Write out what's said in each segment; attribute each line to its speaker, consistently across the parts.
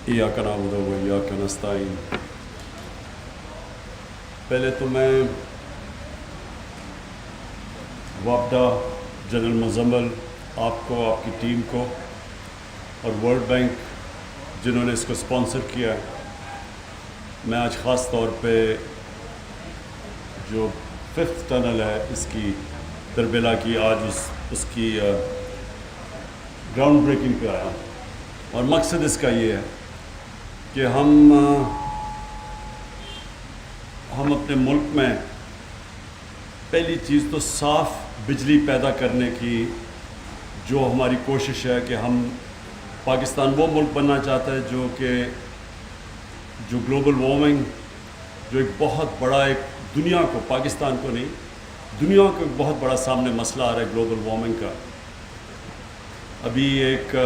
Speaker 1: ایاک نعبد و ایاک نستعین۔ پہلے تو میں وابڈا جنرل مزمل آپ کو، آپ کی ٹیم کو اور ورلڈ بینک جنہوں نے اس کو اسپانسر کیا ہے، میں آج خاص طور پہ جو 5th ٹنل ہے اس کی تربیلا کی آج اس کی گراؤنڈ بریکنگ پہ آیا، اور مقصد اس کا یہ ہے کہ ہم اپنے ملک میں پہلی چیز تو صاف بجلی پیدا کرنے کی جو ہماری کوشش ہے کہ ہم پاکستان وہ ملک بننا چاہتا ہے جو گلوبل وارمنگ جو ایک بہت بڑا ایک دنیا کو، پاکستان کو نہیں دنیا کو ایک بہت بڑا سامنے مسئلہ آ رہا ہے گلوبل وارمنگ کا۔ ابھی ایک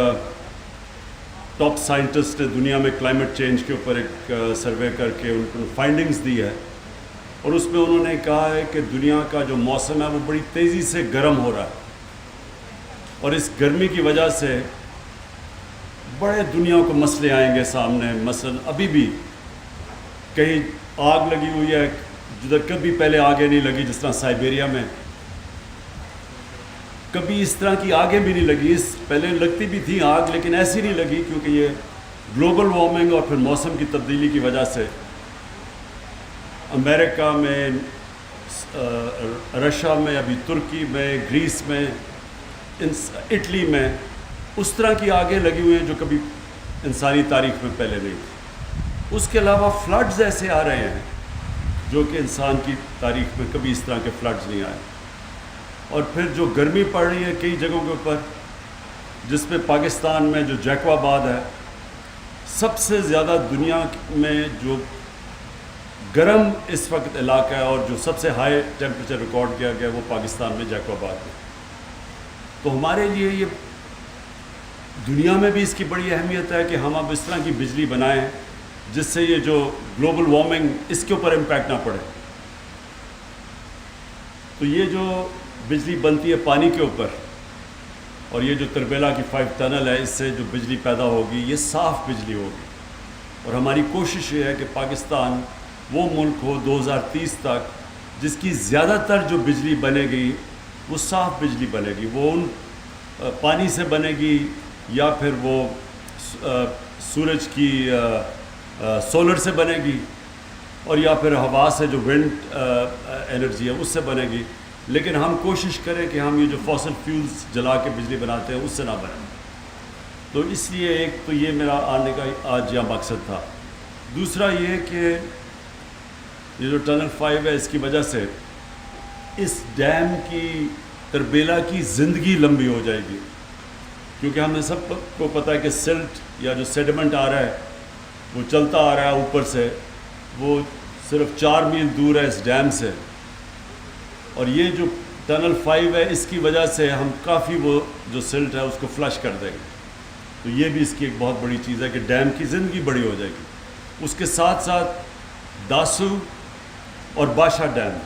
Speaker 1: ٹاپ سائنٹسٹ نے دنیا میں کلائمیٹ چینج کے اوپر ایک سروے کر کے ان کو فائنڈنگز دی ہے، اور اس میں انہوں نے کہا ہے کہ دنیا کا جو موسم ہے وہ بڑی تیزی سے گرم ہو رہا ہے، اور اس گرمی کی وجہ سے بڑے دنیا کو مسئلے آئیں گے سامنے۔ مثلا ابھی بھی کہیں آگ لگی ہوئی ہے جدھر کبھی پہلے آگے نہیں لگی، جس طرح سائبیریا میں کبھی اس طرح کی آگیں بھی نہیں لگی۔ پہلے لگتی بھی تھی آگ، لیکن ایسی نہیں لگی، کیونکہ یہ گلوبل وارمنگ اور پھر موسم کی تبدیلی کی وجہ سے امریکہ میں، رشیا میں، ابھی ترکی میں، گریس میں، اٹلی میں اس طرح کی آگیں لگی ہوئی ہیں جو کبھی انسانی تاریخ میں پہلے نہیں تھی۔ اس کے علاوہ فلڈز ایسے آ رہے ہیں جو کہ انسان کی تاریخ میں کبھی اس طرح کے فلڈز نہیں آئے، اور پھر جو گرمی پڑ رہی ہے کئی جگہوں کے اوپر، جس میں پاکستان میں جو جیکو آباد ہے، سب سے زیادہ دنیا میں جو گرم اس وقت علاقہ ہے اور جو سب سے ہائی ٹیمپریچر ریکارڈ کیا گیا وہ پاکستان میں جیکو آباد ہے۔ تو ہمارے لیے یہ دنیا میں بھی اس کی بڑی اہمیت ہے کہ ہم اب اس طرح کی بجلی بنائیں جس سے یہ جو گلوبل وارمنگ اس کے اوپر امپیکٹ نہ پڑے۔ تو یہ جو بجلی بنتی ہے پانی کے اوپر، اور یہ جو تربیلا کی 5 ٹنل ہے، اس سے جو بجلی پیدا ہوگی یہ صاف بجلی ہوگی، اور ہماری کوشش یہ ہے کہ پاکستان وہ ملک ہو 2030 تک جس کی زیادہ تر جو بجلی بنے گی وہ صاف بجلی بنے گی، وہ ان پانی سے بنے گی یا پھر وہ سورج کی سولر سے بنے گی، اور یا پھر ہوا سے جو ونڈ انرجی ہے اس سے بنے گی، لیکن ہم کوشش کریں کہ ہم یہ جو فاسل فیولز جلا کے بجلی بناتے ہیں اس سے نہ بنے۔ تو اس لیے ایک تو یہ میرا آنے کا آج یہاں مقصد تھا۔ دوسرا یہ کہ یہ جو ٹنل 5 ہے اس کی وجہ سے اس ڈیم کی تربیلا کی زندگی لمبی ہو جائے گی، کیونکہ ہمیں سب کو پتہ ہے کہ سلٹ یا جو سیڈمنٹ آ رہا ہے وہ چلتا آ رہا ہے اوپر سے، وہ صرف 4 میل دور ہے اس ڈیم سے، اور یہ جو ٹنل 5 ہے اس کی وجہ سے ہم کافی وہ جو سلٹ ہے اس کو فلش کر دیں گے۔ تو یہ بھی اس کی ایک بہت بڑی چیز ہے کہ ڈیم کی زندگی بڑی ہو جائے گی۔ اس کے ساتھ ساتھ داسو اور باشا ڈیم،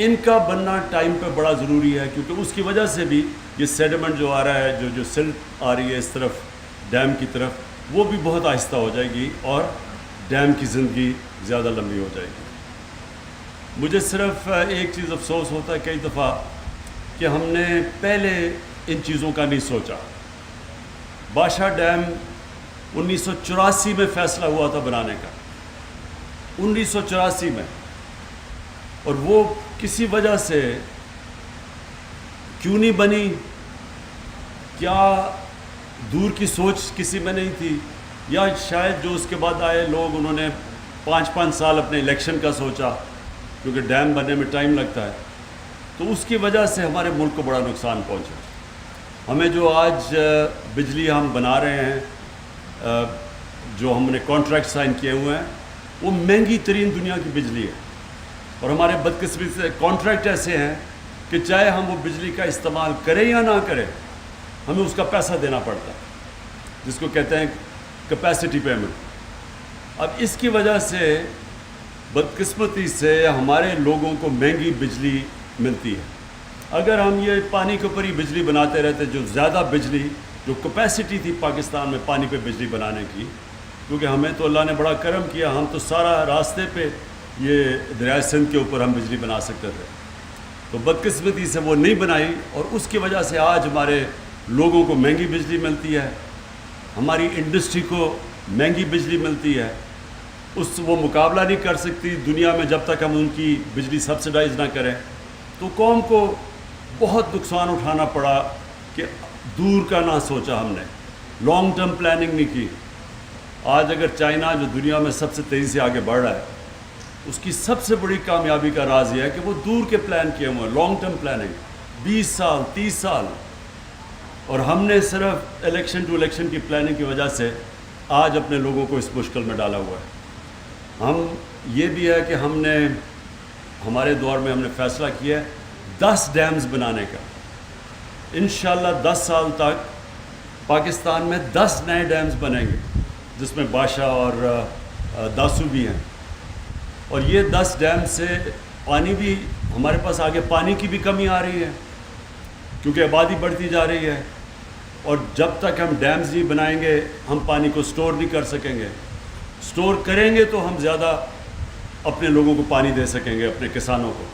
Speaker 1: ان کا بننا ٹائم پہ بڑا ضروری ہے، کیونکہ اس کی وجہ سے بھی یہ سیڈمنٹ جو آ رہا ہے، جو سلٹ آ رہی ہے اس طرف ڈیم کی طرف، وہ بھی بہت آہستہ ہو جائے گی اور ڈیم کی زندگی زیادہ لمبی ہو جائے گی۔ مجھے صرف ایک چیز افسوس ہوتا ہے کئی دفعہ کہ ہم نے پہلے ان چیزوں کا نہیں سوچا۔ باشا ڈیم 1984 میں فیصلہ ہوا تھا بنانے کا، 1984 میں، اور وہ کسی وجہ سے کیوں نہیں بنی، کیا دور کی سوچ کسی میں نہیں تھی، یا شاید جو اس کے بعد آئے لوگ انہوں نے 5 سال اپنے الیکشن کا سوچا، کیونکہ ڈیم بننے میں ٹائم لگتا ہے، تو اس کی وجہ سے ہمارے ملک کو بڑا نقصان پہنچا۔ ہمیں جو آج بجلی ہم بنا رہے ہیں، جو ہم نے کانٹریکٹ سائن کیے ہوئے ہیں، وہ مہنگی ترین دنیا کی بجلی ہے، اور ہمارے بدقسمتی سے کانٹریکٹ ایسے ہیں کہ چاہے ہم وہ بجلی کا استعمال کریں یا نہ کریں ہمیں اس کا پیسہ دینا پڑتا ہے، جس کو کہتے ہیں کیپیسٹی پیمنٹ۔ اب اس کی وجہ سے بدقسمتی سے ہمارے لوگوں کو مہنگی بجلی ملتی ہے۔ اگر ہم یہ پانی کے اوپر ہی بجلی بناتے رہتے، جو زیادہ بجلی جو کیپیسٹی تھی پاکستان میں پانی پہ بجلی بنانے کی، کیونکہ ہمیں تو اللہ نے بڑا کرم کیا، ہم تو سارا راستے پہ یہ دریائے سندھ کے اوپر ہم بجلی بنا سکتے تھے، تو بدقسمتی سے وہ نہیں بنائی، اور اس کی وجہ سے آج ہمارے لوگوں کو مہنگی بجلی ملتی ہے، ہماری انڈسٹری کو مہنگی بجلی ملتی ہے، وہ مقابلہ نہیں کر سکتی دنیا میں جب تک ہم ان کی بجلی سبسڈائز نہ کریں۔ تو قوم کو بہت نقصان اٹھانا پڑا کہ دور کا نہ سوچا ہم نے، لانگ ٹرم پلاننگ نہیں کی۔ آج اگر چائنا جو دنیا میں سب سے تیزی سے آگے بڑھ رہا ہے، اس کی سب سے بڑی کامیابی کا راز یہ ہے کہ وہ دور کے پلان کیے ہوئے ہیں، لانگ ٹرم پلاننگ، 20 سال 30 سال، اور ہم نے صرف الیکشن ٹو الیکشن کی پلاننگ کی وجہ سے آج اپنے لوگوں کو اس مشکل میں ڈالا ہوا ہے۔ ہم یہ بھی ہے کہ ہم نے ہمارے دور میں ہم نے فیصلہ کیا ہے 10 ڈیمز بنانے کا، انشاءاللہ 10 سال تک پاکستان میں 10 نئے ڈیمز بنیں گے، جس میں باشا اور داسو بھی ہیں، اور یہ 10 ڈیم سے پانی بھی ہمارے پاس آگے پانی کی بھی کمی آ رہی ہے کیونکہ آبادی بڑھتی جا رہی ہے، اور جب تک ہم ڈیمز نہیں بنائیں گے ہم پانی کو سٹور نہیں کر سکیں گے۔ سٹور کریں گے تو ہم زیادہ اپنے لوگوں کو پانی دے سکیں گے، اپنے کسانوں کو۔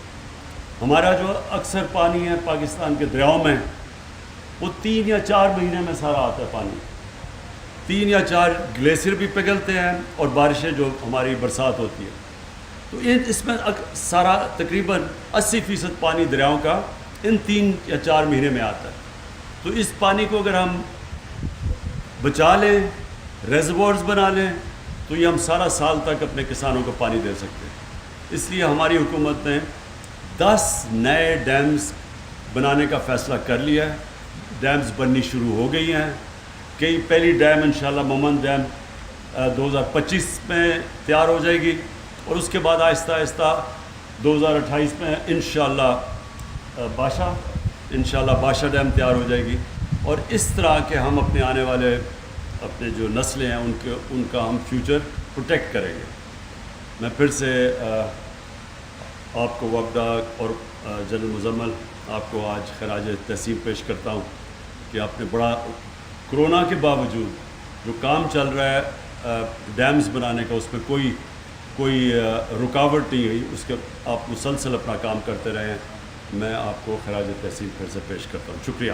Speaker 1: ہمارا جو اکثر پانی ہے پاکستان کے دریاؤں میں، وہ 3 یا 4 مہینے میں سارا آتا ہے پانی، 3 یا 4 گلیشیئر بھی پگھلتے ہیں اور بارشیں جو ہماری برسات ہوتی ہے، تو اس میں سارا تقریباً 80% پانی دریاؤں کا ان 3 یا 4 مہینے میں آتا ہے۔ تو اس پانی کو اگر ہم بچا لیں، ریزروارز بنا لیں، تو یہ ہم سارا سال تک اپنے کسانوں کو پانی دے سکتے ہیں۔ اس لیے ہماری حکومت نے 10 نئے ڈیمز بنانے کا فیصلہ کر لیا ہے، ڈیمز بننی شروع ہو گئی ہیں، کئی پہلی ڈیم انشاءاللہ مومن ڈیم 2025 میں تیار ہو جائے گی، اور اس کے بعد آہستہ آہستہ 2028 میں انشاءاللہ باشا ڈیم تیار ہو جائے گی، اور اس طرح کے ہم اپنے آنے والے اپنے جو نسلیں ہیں ان کا ہم فیوچر پروٹیکٹ کریں گے۔ میں پھر سے آپ کو وفدہ اور جنرل مزمل آپ کو آج خراج تحسین پیش کرتا ہوں کہ آپ نے بڑا کرونا کے باوجود جو کام چل رہا ہے ڈیمز بنانے کا، اس میں کوئی رکاوٹ نہیں ہوئی، اس کے آپ مسلسل اپنا کام کرتے رہے ہیں۔ میں آپ کو خراج تحسین پھر سے پیش کرتا ہوں، شکریہ۔